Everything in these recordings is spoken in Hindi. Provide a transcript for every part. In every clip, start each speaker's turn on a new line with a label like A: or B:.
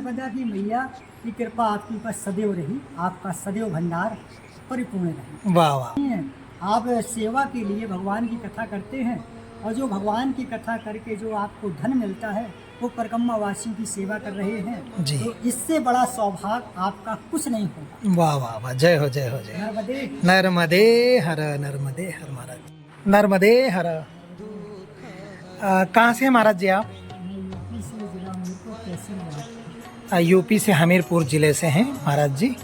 A: नर्मदा की मैया की कृपा आपके ऊपर सदैव रही, आपका सदैव भंडार परिपूर्ण रहे।
B: वाह वाह।
A: आप सेवा के लिए भगवान की कथा करते हैं, और जो भगवान की कथा करके जो आपको धन मिलता है वो परिक्रमा वासियों की सेवा कर रहे हैं।
B: जी।
A: तो इससे बड़ा सौभाग्य आपका कुछ नहीं होगा।
B: वाह वाह वाह, जय हो जय हो जय हो।
A: नर्मदे
B: नर्मदे हर, नर्मदे हर महाराज, नर्मदे हर। कहाँ से हैं महाराज जी आप?
A: यूपी से जिला हमीरपुर तहसील में।
B: यूपी से हमीरपुर ज़िले से हैं महाराज जी।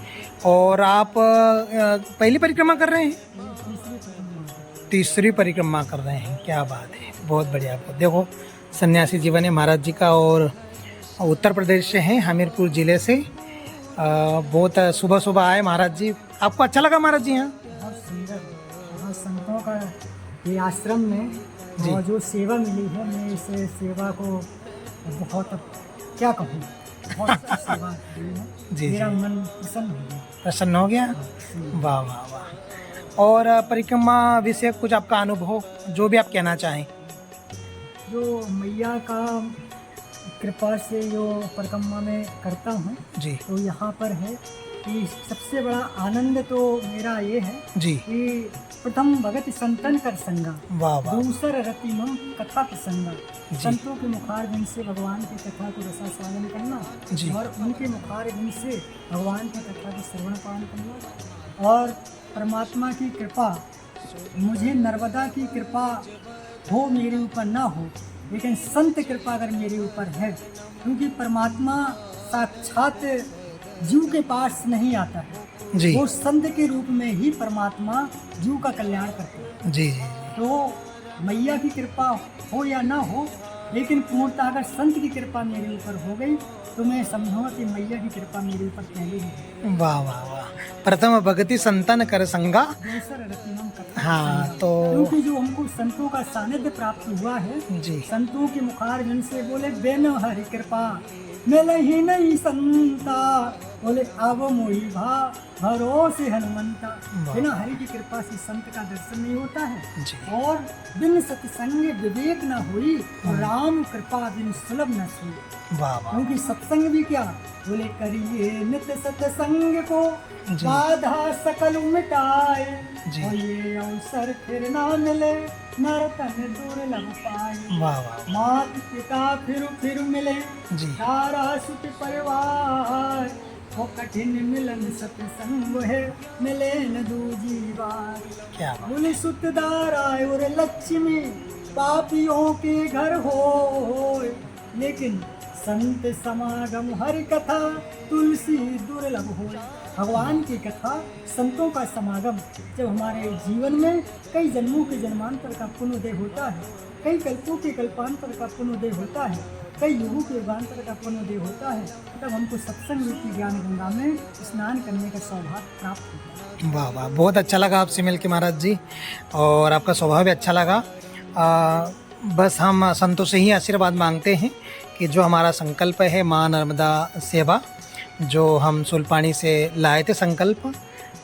B: और आप पहली परिक्रमा कर रहे हैं? तीसरी परिक्रमा कर रहे हैं, क्या बात है, बहुत बढ़िया। देखो सन्यासी जीवन है महाराज जी का, और उत्तर प्रदेश से हैं, हमीरपुर ज़िले से। बहुत सुबह सुबह आए महाराज जी, आपको अच्छा लगा महाराज जी यहाँ?
A: बहुत सुंदर, बहुत संतों का ये आश्रम में
B: जी।
A: और जो सेवा मिली है, मैं इस सेवा को बहुत क्या कहूँ, बहुत अच्छी सेवा मिली है।
B: जी
A: मेरा
B: जी।
A: मन प्रसन्न हो गया।
B: प्रसन्न हो गया? वाह वाह वाह। और परिक्रमा विषय कुछ आपका अनुभव, जो भी आप कहना चाहें।
A: जो मैया का कृपा से जो परिक्रमा में करता हूँ,
B: जी
A: तो यहाँ पर है कि सबसे बड़ा आनंद तो मेरा ये है
B: जी।
A: कि प्रथम भगत संतन कर संगा,
B: वाह वाह।
A: दूसर रतिमम कथा प्रसंगा।
B: जी।
A: संतों के मुखारबिंद से भगवान की कथा को रसास्वादन करना,
B: जी।
A: और उनके मुखारबिंद से भगवान की कथा को श्रवण पान करना। और परमात्मा की कृपा, मुझे नर्मदा की कृपा हो मेरे ऊपर ना हो, लेकिन संत कृपा अगर मेरे ऊपर है, क्योंकि परमात्मा साक्षात जीव के पास नहीं आता है,
B: जी
A: वो संत के रूप में ही परमात्मा जीव का कल्याण करते हैं।
B: जी जी।
A: तो मैया की कृपा हो या ना हो, लेकिन पूर्णतः अगर संत की कृपा मेरे ऊपर हो गई तो मैं समझूंगा कि मैया की कृपा मेरे ऊपर पहले ही है।
B: वाह वाह वाह। प्रथम भगति संतन कर संगा।
A: दूसर रतिमम कथा
B: हाँ,
A: प्रसंगा।
B: तो
A: क्योंकि जो हमको संतों का सानिध्य प्राप्त हुआ है,
B: जी
A: संतों के मुखारबिंद से बोले बेन हरि कृपा मिल ही नहीं संता, बोले आवो मोही भा भरोसे हनुमंता।
B: वाह।
A: बिना हरि की कृपा से संत का दर्शन नहीं होता है,
B: जी।
A: और बिन सत्संग विवेक न हुई, राम कृपा बिन सुलभ न हुई।
B: वाह वाह।
A: क्योंकि सत्संग भी क्या, बोले करिए नित्य सत्संग को,
B: जी।
A: बाधा सकल मिटाए,
B: जी।
A: और ये अवसर फिर ना मिले, नर तन दुर्लभ पाए।
B: वाह वाह।
A: मात पिता फिर मिले,
B: जी।
A: तारा सुत परिवार, वो कठिन मिलन सत्संग है, मिले न दूजी बार।
B: क्या बात।
A: बोले सुतदारा और लक्ष्मी पापियों के घर हो, लेकिन संत समागम हरि कथा तुलसी दुर्लभ हो। भगवान की कथा, संतों का समागम जब हमारे जीवन में कई जन्मों के जन्मांतर का पुनोदय होता है, कई कल्पों के कल्पांतर का पुनोदय होता है, कई युगों के युगांतर का पुनोदय होता है, तब हमको सत्संग रूपी ज्ञान गंगा में स्नान करने का सौभाग्य प्राप्त होता है।
B: वाह वाह, बहुत अच्छा लगा आपसे मिल के महाराज जी, और आपका स्वभाव भी अच्छा लगा। बस हम संतों से ही आशीर्वाद मांगते हैं कि जो हमारा संकल्प है माँ नर्मदा सेवा, जो हम सुलपानी से लाए थे संकल्प,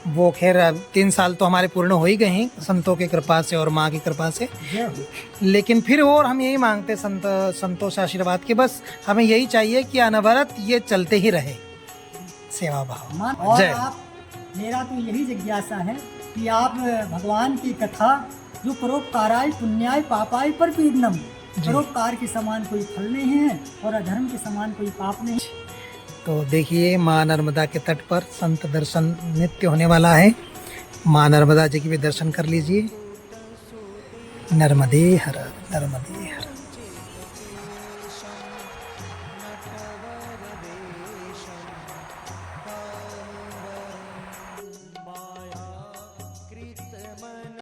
B: वो खैर 3 साल तो हमारे पूर्ण हो ही गए हैं संतों की कृपा से और माँ की कृपा से।
A: जय हो।
B: लेकिन फिर और हम यही मांगते संतों से आशीर्वाद कि बस हमें यही चाहिए कि अनवरत ये चलते ही रहे सेवा भाव।
A: और
B: जय।
A: आप, मेरा तो यही जिज्ञासा है कि आप भगवान की कथा, जो परोपकाराय पुण्याय पापाय पर पीड़नम, परोपकार के समान कोई फल नहीं है और अधर्म के समान कोई पाप नहीं।
B: तो देखिए माँ नर्मदा के तट पर संत दर्शन नित्य होने वाला है। माँ नर्मदा जी की भी दर्शन कर लीजिए। नर्मदे हर, नर्मदे हर।